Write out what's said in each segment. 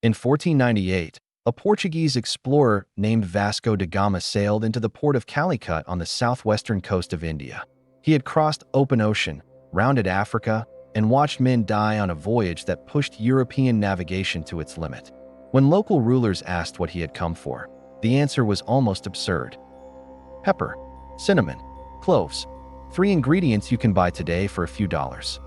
In 1498, a Portuguese explorer named Vasco da Gama sailed into the port of Calicut on the southwestern coast of India. He had crossed open ocean, rounded Africa, and watched men die on a voyage that pushed European navigation to its limit. When local rulers asked what he had come for, the answer was almost absurd. Pepper, cinnamon, cloves, 3 ingredients you can buy today for a few dollars.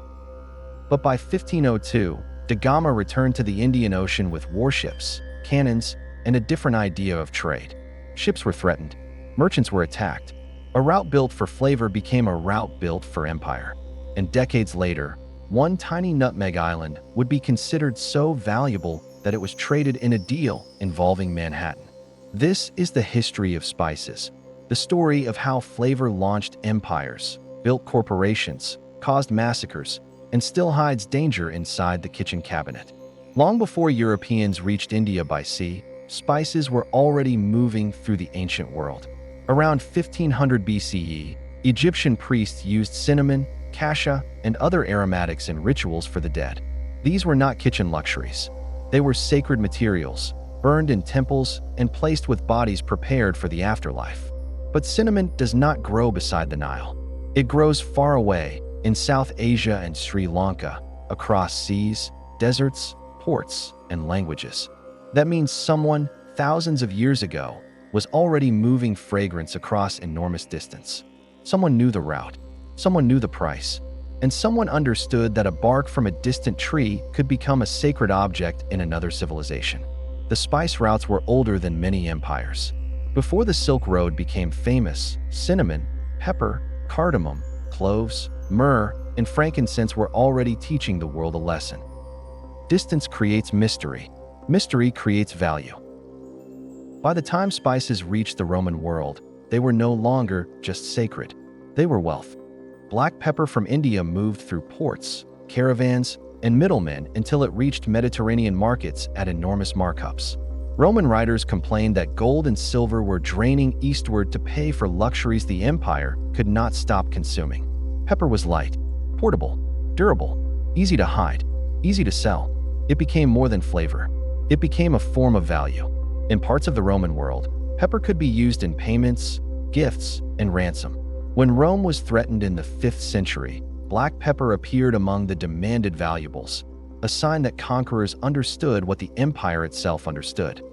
But by 1502, da Gama returned to the Indian Ocean with warships, cannons, and a different idea of trade. Ships were threatened, merchants were attacked. A route built for flavor became a route built for empire. And decades later, one tiny nutmeg island would be considered so valuable that it was traded in a deal involving Manhattan. This is the history of spices, the story of how flavor launched empires, built corporations, caused massacres, and still hides danger inside the kitchen cabinet. Long before Europeans reached India by sea, spices were already moving through the ancient world. Around 1500 BCE, Egyptian priests used cinnamon, cassia, and other aromatics in rituals for the dead. These were not kitchen luxuries. They were sacred materials, burned in temples and placed with bodies prepared for the afterlife. But cinnamon does not grow beside the Nile. It grows far away, in South Asia and Sri Lanka, across seas, deserts, ports, and languages. That means someone, thousands of years ago, was already moving fragrance across enormous distance. Someone knew the route, someone knew the price, and someone understood that a bark from a distant tree could become a sacred object in another civilization. The spice routes were older than many empires. Before the Silk Road became famous, cinnamon, pepper, cardamom, cloves, myrrh, and frankincense were already teaching the world a lesson. Distance creates mystery. Mystery creates value. By the time spices reached the Roman world, they were no longer just sacred. They were wealth. Black pepper from India moved through ports, caravans, and middlemen until it reached Mediterranean markets at enormous markups. Roman writers complained that gold and silver were draining eastward to pay for luxuries the empire could not stop consuming. Pepper was light, portable, durable, easy to hide, easy to sell. It became more than flavor. It became a form of value. In parts of the Roman world, pepper could be used in payments, gifts, and ransom. When Rome was threatened in the 5th century, black pepper appeared among the demanded valuables, a sign that conquerors understood what the empire itself understood.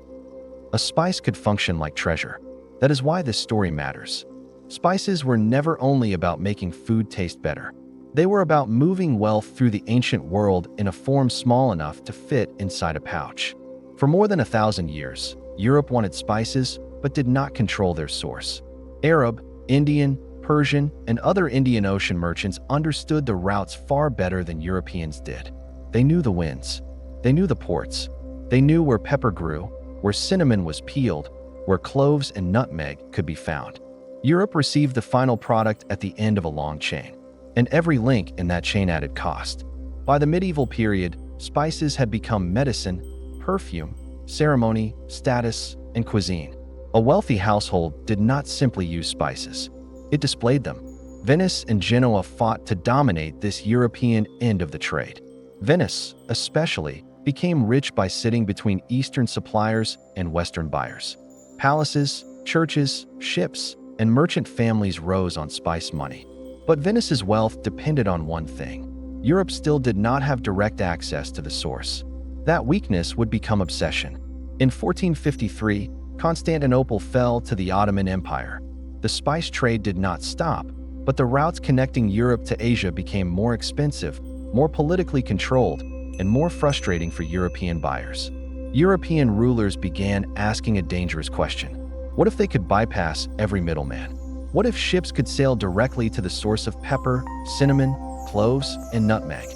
A spice could function like treasure. That is why this story matters. Spices were never only about making food taste better. They were about moving wealth through the ancient world in a form small enough to fit inside a pouch. For more than 1,000 years, Europe wanted spices, but did not control their source. Arab, Indian, Persian, and other Indian Ocean merchants understood the routes far better than Europeans did. They knew the winds. They knew the ports. They knew where pepper grew, where cinnamon was peeled, where cloves and nutmeg could be found. Europe received the final product at the end of a long chain, and every link in that chain added cost. By the medieval period, spices had become medicine, perfume, ceremony, status, and cuisine. A wealthy household did not simply use spices. It displayed them. Venice and Genoa fought to dominate this European end of the trade. Venice, especially, became rich by sitting between Eastern suppliers and Western buyers. Palaces, churches, ships, and merchant families rose on spice money. But Venice's wealth depended on one thing. Europe still did not have direct access to the source. That weakness would become obsession. In 1453, Constantinople fell to the Ottoman Empire. The spice trade did not stop, but the routes connecting Europe to Asia became more expensive, more politically controlled, and more frustrating for European buyers. European rulers began asking a dangerous question. What if they could bypass every middleman? What if ships could sail directly to the source of pepper, cinnamon, cloves, and nutmeg?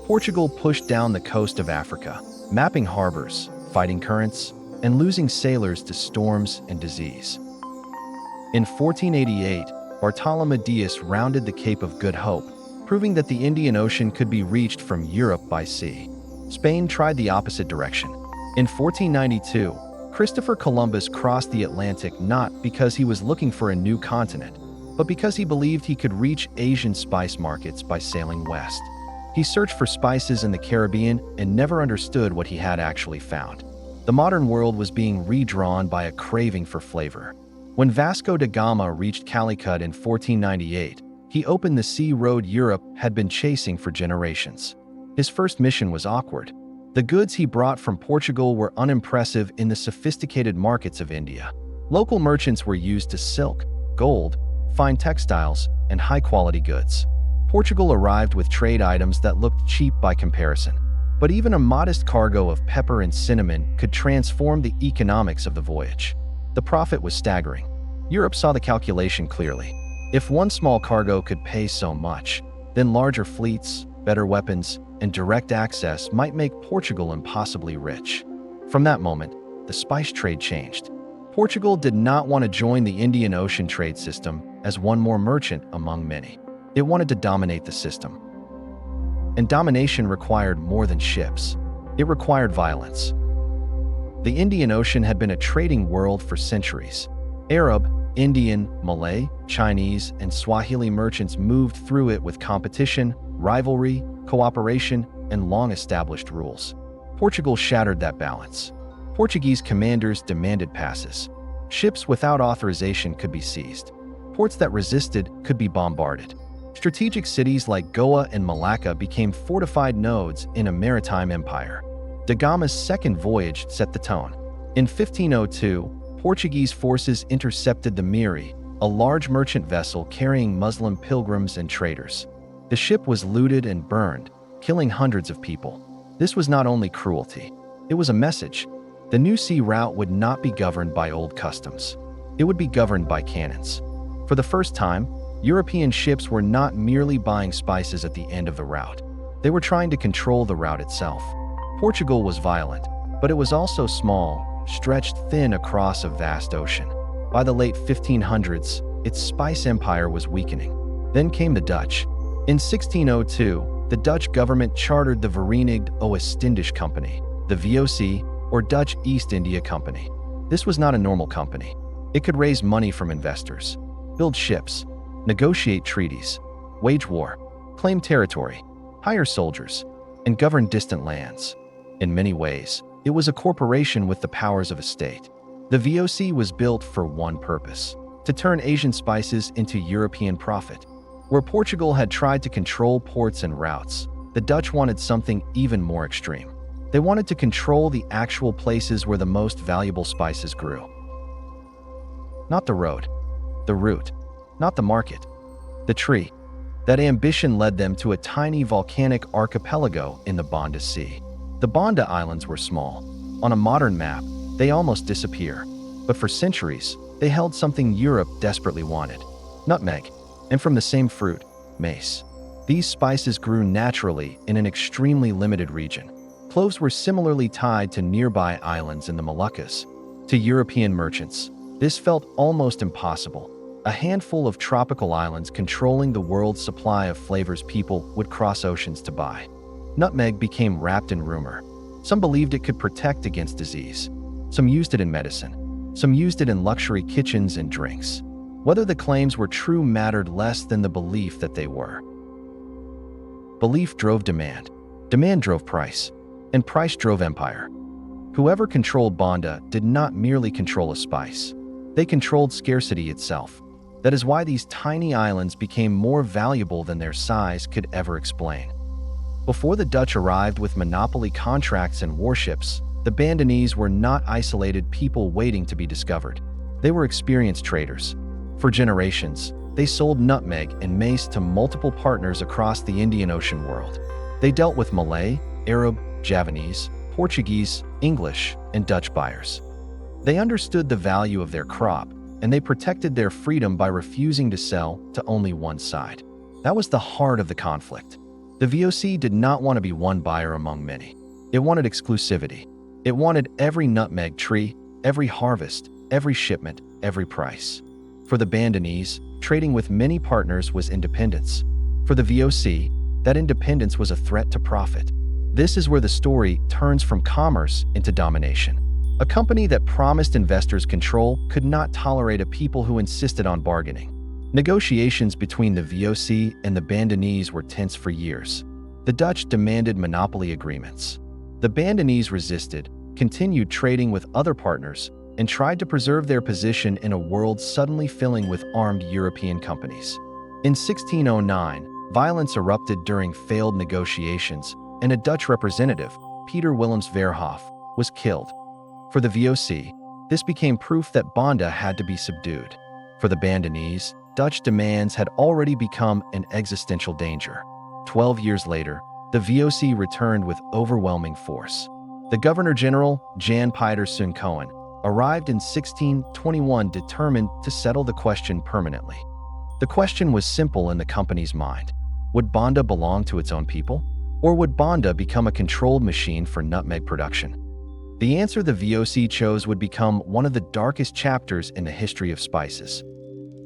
Portugal pushed down the coast of Africa, mapping harbors, fighting currents, and losing sailors to storms and disease. In 1488, Bartolome Dias rounded the Cape of Good Hope, proving that the Indian Ocean could be reached from Europe by sea. Spain tried the opposite direction. In 1492, Christopher Columbus crossed the Atlantic not because he was looking for a new continent, but because he believed he could reach Asian spice markets by sailing west. He searched for spices in the Caribbean and never understood what he had actually found. The modern world was being redrawn by a craving for flavor. When Vasco da Gama reached Calicut in 1498, he opened the sea road Europe had been chasing for generations. His first mission was awkward. The goods he brought from Portugal were unimpressive in the sophisticated markets of India. Local merchants were used to silk, gold, fine textiles, and high-quality goods. Portugal arrived with trade items that looked cheap by comparison. But even a modest cargo of pepper and cinnamon could transform the economics of the voyage. The profit was staggering. Europe saw the calculation clearly. If one small cargo could pay so much, then larger fleets, better weapons, and direct access might make Portugal impossibly rich. From that moment, the spice trade changed. Portugal did not want to join the Indian Ocean trade system as one more merchant among many. It wanted to dominate the system. And domination required more than ships. It required violence. The Indian Ocean had been a trading world for centuries. Arab, Indian, Malay, Chinese, and Swahili merchants moved through it with competition, rivalry, cooperation, and long-established rules. Portugal shattered that balance. Portuguese commanders demanded passes. Ships without authorization could be seized. Ports that resisted could be bombarded. Strategic cities like Goa and Malacca became fortified nodes in a maritime empire. Da Gama's second voyage set the tone. In 1502, Portuguese forces intercepted the Miri, a large merchant vessel carrying Muslim pilgrims and traders. The ship was looted and burned, killing hundreds of people. This was not only cruelty, it was a message. The new sea route would not be governed by old customs. It would be governed by cannons. For the first time, European ships were not merely buying spices at the end of the route. They were trying to control the route itself. Portugal was violent, but it was also small, stretched thin across a vast ocean. By the late 1500s, its spice empire was weakening. Then came the Dutch. In 1602, the Dutch government chartered the Verenigde Oost-Indisch Company, the VOC, or Dutch East India Company. This was not a normal company. It could raise money from investors, build ships, negotiate treaties, wage war, claim territory, hire soldiers, and govern distant lands. In many ways, it was a corporation with the powers of a state. The VOC was built for one purpose: to turn Asian spices into European profit. Where Portugal had tried to control ports and routes, the Dutch wanted something even more extreme. They wanted to control the actual places where the most valuable spices grew. Not the road, the route, not the market, the tree. That ambition led them to a tiny volcanic archipelago in the Banda Sea. The Banda Islands were small. On a modern map, they almost disappear. But for centuries, they held something Europe desperately wanted: nutmeg, and from the same fruit, mace. These spices grew naturally in an extremely limited region. Cloves were similarly tied to nearby islands in the Moluccas. To European merchants, this felt almost impossible. A handful of tropical islands controlling the world's supply of flavors people would cross oceans to buy. Nutmeg became wrapped in rumor. Some believed it could protect against disease. Some used it in medicine. Some used it in luxury kitchens and drinks. Whether the claims were true mattered less than the belief that they were. Belief drove demand. Demand drove price. And price drove empire. Whoever controlled Banda did not merely control a spice. They controlled scarcity itself. That is why these tiny islands became more valuable than their size could ever explain. Before the Dutch arrived with monopoly contracts and warships, the Bandanese were not isolated people waiting to be discovered. They were experienced traders. For generations, they sold nutmeg and mace to multiple partners across the Indian Ocean world. They dealt with Malay, Arab, Javanese, Portuguese, English, and Dutch buyers. They understood the value of their crop, and they protected their freedom by refusing to sell to only one side. That was the heart of the conflict. The VOC did not want to be one buyer among many. It wanted exclusivity. It wanted every nutmeg tree, every harvest, every shipment, every price. For the Bandanese, trading with many partners was independence. For the VOC, that independence was a threat to profit. This is where the story turns from commerce into domination. A company that promised investors control could not tolerate a people who insisted on bargaining. Negotiations between the VOC and the Bandanese were tense for years. The Dutch demanded monopoly agreements. The Bandanese resisted, continued trading with other partners and tried to preserve their position in a world suddenly filling with armed European companies. In 1609, violence erupted during failed negotiations, and a Dutch representative, Peter Willems Verhoef, was killed. For the VOC, this became proof that Banda had to be subdued. For the Bandanese, Dutch demands had already become an existential danger. 12 years later, the VOC returned with overwhelming force. The Governor-General, Jan Pieter Sun Cohen, arrived in 1621 determined to settle the question permanently. The question was simple in the company's mind. Would Banda belong to its own people? Or would Banda become a controlled machine for nutmeg production? The answer the VOC chose would become one of the darkest chapters in the history of spices.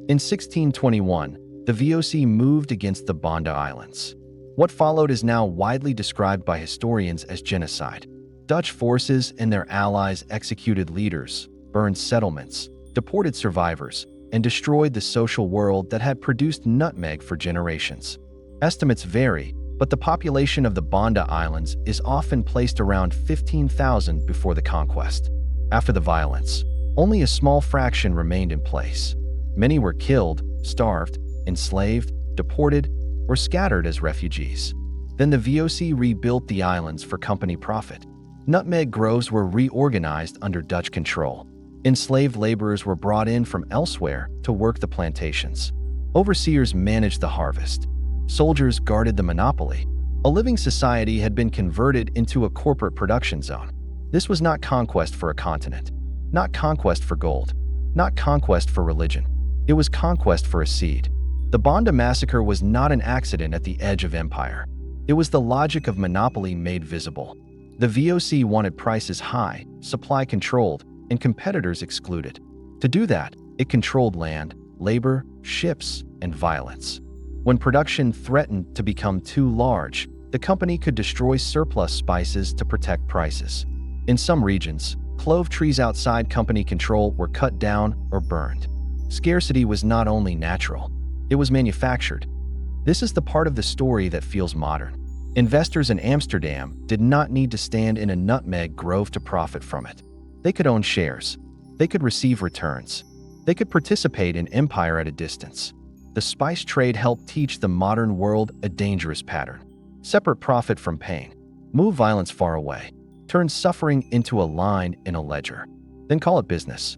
In 1621, the VOC moved against the Banda Islands. What followed is now widely described by historians as genocide. Dutch forces and their allies executed leaders, burned settlements, deported survivors, and destroyed the social world that had produced nutmeg for generations. Estimates vary, but the population of the Banda Islands is often placed around 15,000 before the conquest. After the violence, only a small fraction remained in place. Many were killed, starved, enslaved, deported, or scattered as refugees. Then the VOC rebuilt the islands for company profit. Nutmeg groves were reorganized under Dutch control. Enslaved laborers were brought in from elsewhere to work the plantations. Overseers managed the harvest. Soldiers guarded the monopoly. A living society had been converted into a corporate production zone. This was not conquest for a continent, not conquest for gold, not conquest for religion. It was conquest for a seed. The Banda massacre was not an accident at the edge of empire. It was the logic of monopoly made visible. The VOC wanted prices high, supply controlled, and competitors excluded. To do that, it controlled land, labor, ships, and violence. When production threatened to become too large, the company could destroy surplus spices to protect prices. In some regions, clove trees outside company control were cut down or burned. Scarcity was not only natural, it was manufactured. This is the part of the story that feels modern. Investors in Amsterdam did not need to stand in a nutmeg grove to profit from it. They could own shares. They could receive returns. They could participate in empire at a distance. The spice trade helped teach the modern world a dangerous pattern. Separate profit from pain. Move violence far away. Turn suffering into a line in a ledger. Then call it business.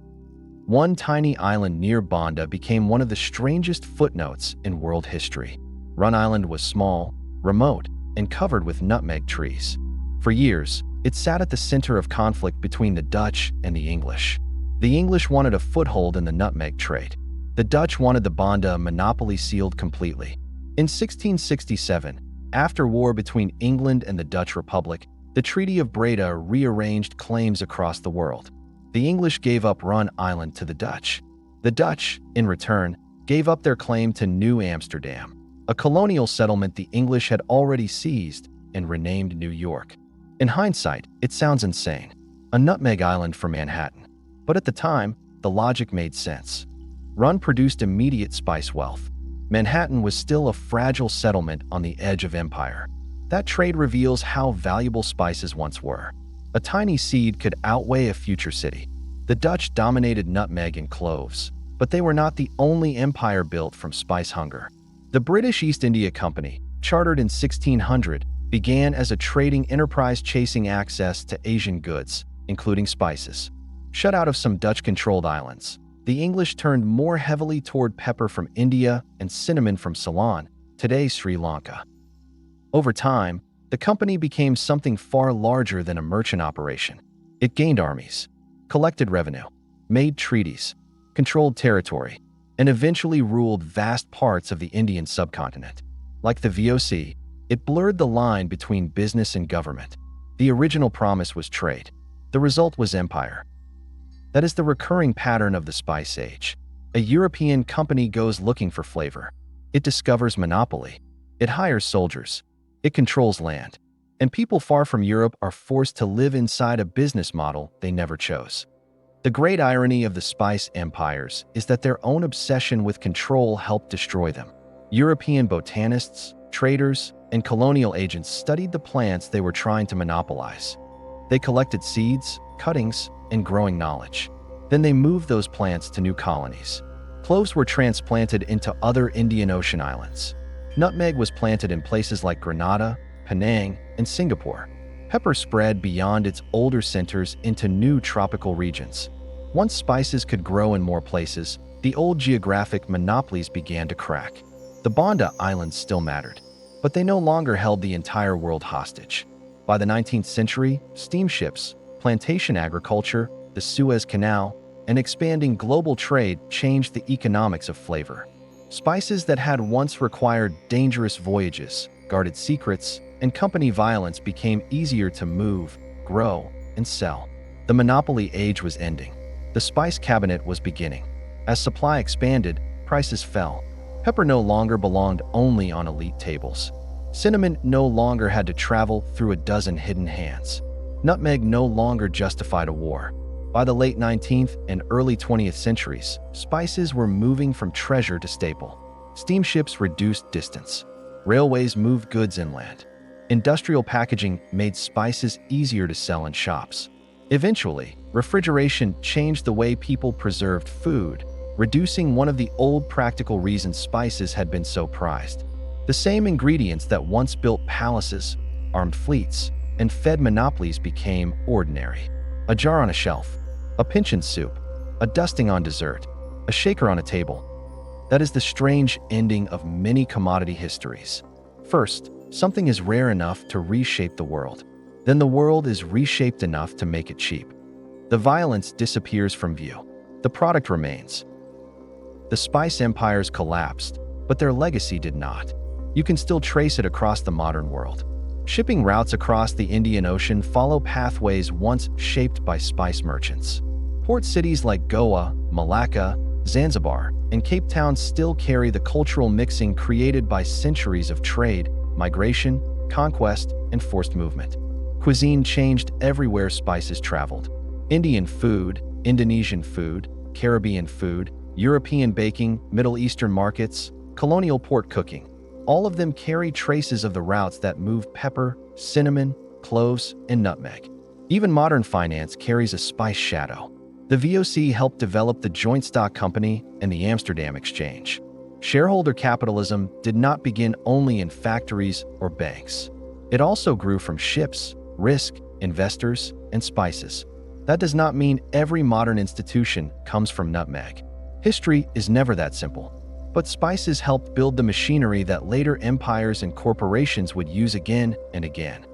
One tiny island near Banda became one of the strangest footnotes in world history. Run Island was small, remote, and covered with nutmeg trees. For years, it sat at the center of conflict between the Dutch and the English. The English wanted a foothold in the nutmeg trade. The Dutch wanted the Banda monopoly sealed completely. In 1667, after war between England and the Dutch Republic, the Treaty of Breda rearranged claims across the world. The English gave up Run Island to the Dutch. The Dutch, in return, gave up their claim to New Amsterdam, a colonial settlement the English had already seized and renamed New York. In hindsight, it sounds insane. A nutmeg island for Manhattan. But at the time, the logic made sense. Run produced immediate spice wealth. Manhattan was still a fragile settlement on the edge of empire. That trade reveals how valuable spices once were. A tiny seed could outweigh a future city. The Dutch dominated nutmeg and cloves, but they were not the only empire built from spice hunger. The British East India Company, chartered in 1600, began as a trading enterprise chasing access to Asian goods, including spices. Shut out of some Dutch-controlled islands, the English turned more heavily toward pepper from India and cinnamon from Ceylon, today Sri Lanka. Over time, the company became something far larger than a merchant operation. It gained armies, collected revenue, made treaties, controlled territory, and eventually ruled vast parts of the Indian subcontinent. Like the VOC, it blurred the line between business and government. The original promise was trade. The result was empire. That is the recurring pattern of the Spice Age. A European company goes looking for flavor. It discovers monopoly. It hires soldiers. It controls land. And people far from Europe are forced to live inside a business model they never chose. The great irony of the spice empires is that their own obsession with control helped destroy them. European botanists, traders, and colonial agents studied the plants they were trying to monopolize. They collected seeds, cuttings, and growing knowledge. Then they moved those plants to new colonies. Cloves were transplanted into other Indian Ocean islands. Nutmeg was planted in places like Grenada, Penang, and Singapore. Pepper spread beyond its older centers into new tropical regions. Once spices could grow in more places, the old geographic monopolies began to crack. The Banda Islands still mattered, but they no longer held the entire world hostage. By the 19th century, steamships, plantation agriculture, the Suez Canal, and expanding global trade changed the economics of flavor. Spices that had once required dangerous voyages, guarded secrets, and company violence became easier to move, grow, and sell. The monopoly age was ending. The spice cabinet was beginning. As supply expanded, prices fell. Pepper no longer belonged only on elite tables. Cinnamon no longer had to travel through a dozen hidden hands. Nutmeg no longer justified a war. By the late 19th and early 20th centuries, spices were moving from treasure to staple. Steamships reduced distance. Railways moved goods inland. Industrial packaging made spices easier to sell in shops. Eventually, refrigeration changed the way people preserved food, reducing one of the old practical reasons spices had been so prized. The same ingredients that once built palaces, armed fleets, and fed monopolies became ordinary. A jar on a shelf, a pinch in soup, a dusting on dessert, a shaker on a table. That is the strange ending of many commodity histories. First, something is rare enough to reshape the world. Then the world is reshaped enough to make it cheap. The violence disappears from view. The product remains. The spice empires collapsed, but their legacy did not. You can still trace it across the modern world. Shipping routes across the Indian Ocean follow pathways once shaped by spice merchants. Port cities like Goa, Malacca, Zanzibar, and Cape Town still carry the cultural mixing created by centuries of trade, migration, conquest, and forced movement. Cuisine changed everywhere spices traveled. Indian food, Indonesian food, Caribbean food, European baking, Middle Eastern markets, colonial port cooking. All of them carry traces of the routes that moved pepper, cinnamon, cloves, and nutmeg. Even modern finance carries a spice shadow. The VOC helped develop the Joint Stock Company and the Amsterdam Exchange. Shareholder capitalism did not begin only in factories or banks. It also grew from ships, risk, investors, and spices. That does not mean every modern institution comes from nutmeg. History is never that simple. But spices helped build the machinery that later empires and corporations would use again and again.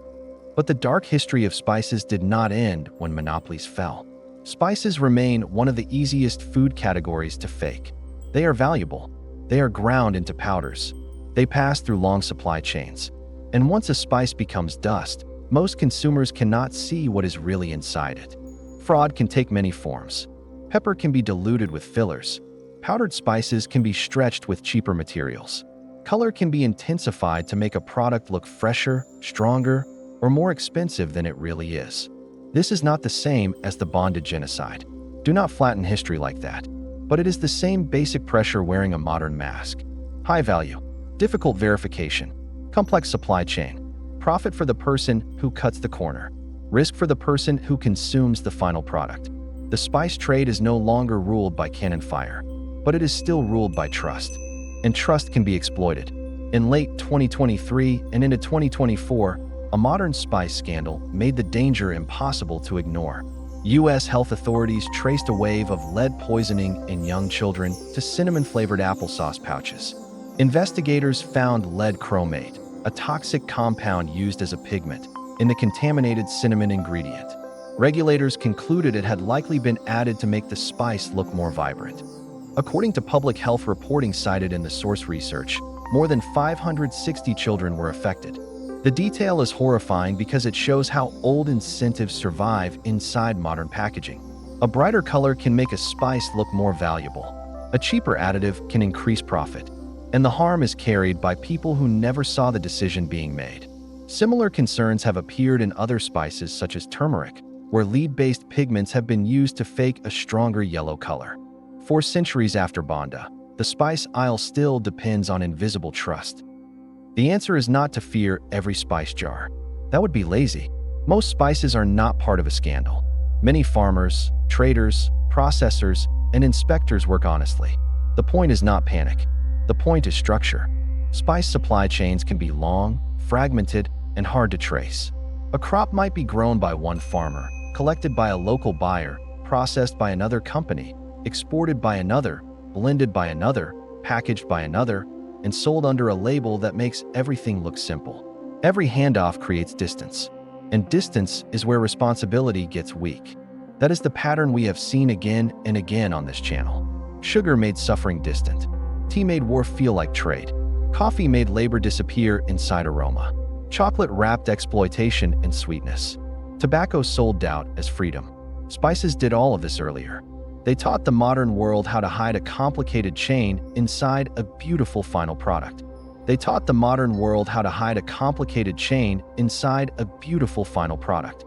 But the dark history of spices did not end when monopolies fell. Spices remain one of the easiest food categories to fake. They are valuable. They are ground into powders. They pass through long supply chains. And once a spice becomes dust, most consumers cannot see what is really inside it. Fraud can take many forms. Pepper can be diluted with fillers. Powdered spices can be stretched with cheaper materials. Color can be intensified to make a product look fresher, stronger, or more expensive than it really is. This is not the same as the Banda genocide. Do not flatten history like that. But it is the same basic pressure wearing a modern mask. High value, difficult verification, complex supply chain, profit for the person who cuts the corner, risk for the person who consumes the final product. The spice trade is no longer ruled by cannon fire, but it is still ruled by trust. And trust can be exploited. In late 2023 and into 2024, a modern spice scandal made the danger impossible to ignore. U.S. health authorities traced a wave of lead poisoning in young children to cinnamon-flavored applesauce pouches. Investigators found lead chromate, a toxic compound used as a pigment, in the contaminated cinnamon ingredient. Regulators concluded it had likely been added to make the spice look more vibrant. According to public health reporting cited in the source research, more than 560 children were affected. The detail is horrifying because it shows how old incentives survive inside modern packaging. A brighter color can make a spice look more valuable. A cheaper additive can increase profit. And the harm is carried by people who never saw the decision being made. Similar concerns have appeared in other spices such as turmeric, where lead-based pigments have been used to fake a stronger yellow color. For centuries after Banda, the spice aisle still depends on invisible trust. The answer is not to fear every spice jar. That would be lazy. Most spices are not part of a scandal. Many farmers, traders, processors, and inspectors work honestly. The point is not panic. The point is structure. Spice supply chains can be long, fragmented, and hard to trace. A crop might be grown by one farmer, collected by a local buyer, processed by another company, exported by another, blended by another, packaged by another, and sold under a label that makes everything look simple. Every handoff creates distance, and distance is where responsibility gets weak. That is the pattern we have seen again and again on this channel. Sugar made suffering distant. Tea made war feel like trade. Coffee made labor disappear inside aroma. Chocolate wrapped exploitation in sweetness. Tobacco sold doubt as freedom. Spices did all of this earlier. They taught the modern world how to hide a complicated chain inside a beautiful final product. They taught the modern world how to hide a complicated chain inside a beautiful final product.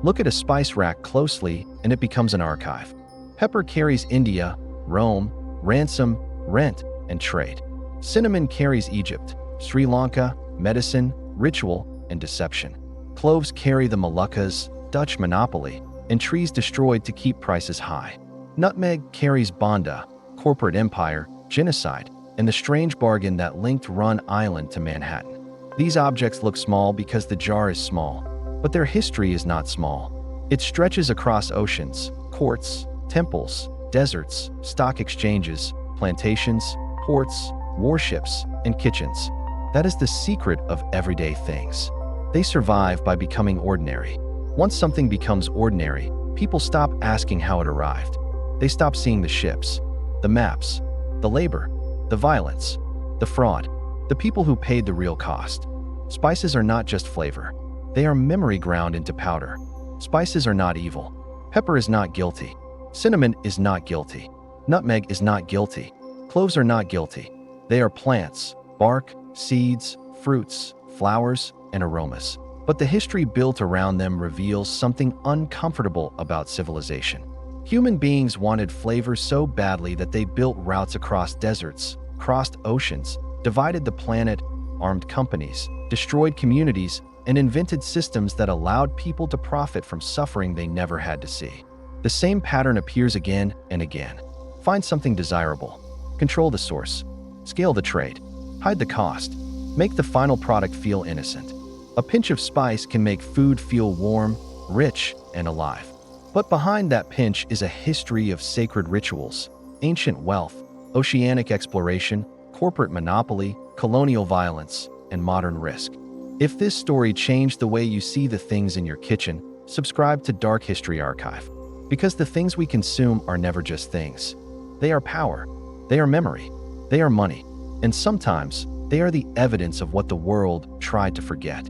Look at a spice rack closely and it becomes an archive. Pepper carries India, Rome, ransom, rent, and trade. Cinnamon carries Egypt, Sri Lanka, medicine, ritual, and deception. Cloves carry the Moluccas, Dutch monopoly, and trees destroyed to keep prices high. Nutmeg carries Banda, corporate empire, genocide, and the strange bargain that linked Banda Island to Manhattan. These objects look small because the jar is small, but their history is not small. It stretches across oceans, courts, temples, deserts, stock exchanges, plantations, ports, warships, and kitchens. That is the secret of everyday things. They survive by becoming ordinary. Once something becomes ordinary, people stop asking how it arrived. They stop seeing the ships, the maps, the labor, the violence, the fraud, the people who paid the real cost. Spices are not just flavor. They are memory ground into powder. Spices are not evil. Pepper is not guilty. Cinnamon is not guilty. Nutmeg is not guilty. Cloves are not guilty. They are plants, bark, seeds, fruits, flowers, and aromas. But the history built around them reveals something uncomfortable about civilization. Human beings wanted flavor so badly that they built routes across deserts, crossed oceans, divided the planet, armed companies, destroyed communities, and invented systems that allowed people to profit from suffering they never had to see. The same pattern appears again and again. Find something desirable. Control the source. Scale the trade. Hide the cost. Make the final product feel innocent. A pinch of spice can make food feel warm, rich, and alive. But behind that pinch is a history of sacred rituals, ancient wealth, oceanic exploration, corporate monopoly, colonial violence, and modern risk. If this story changed the way you see the things in your kitchen, subscribe to Dark History Archive. Because the things we consume are never just things. They are power. They are memory. They are money. And sometimes, they are the evidence of what the world tried to forget.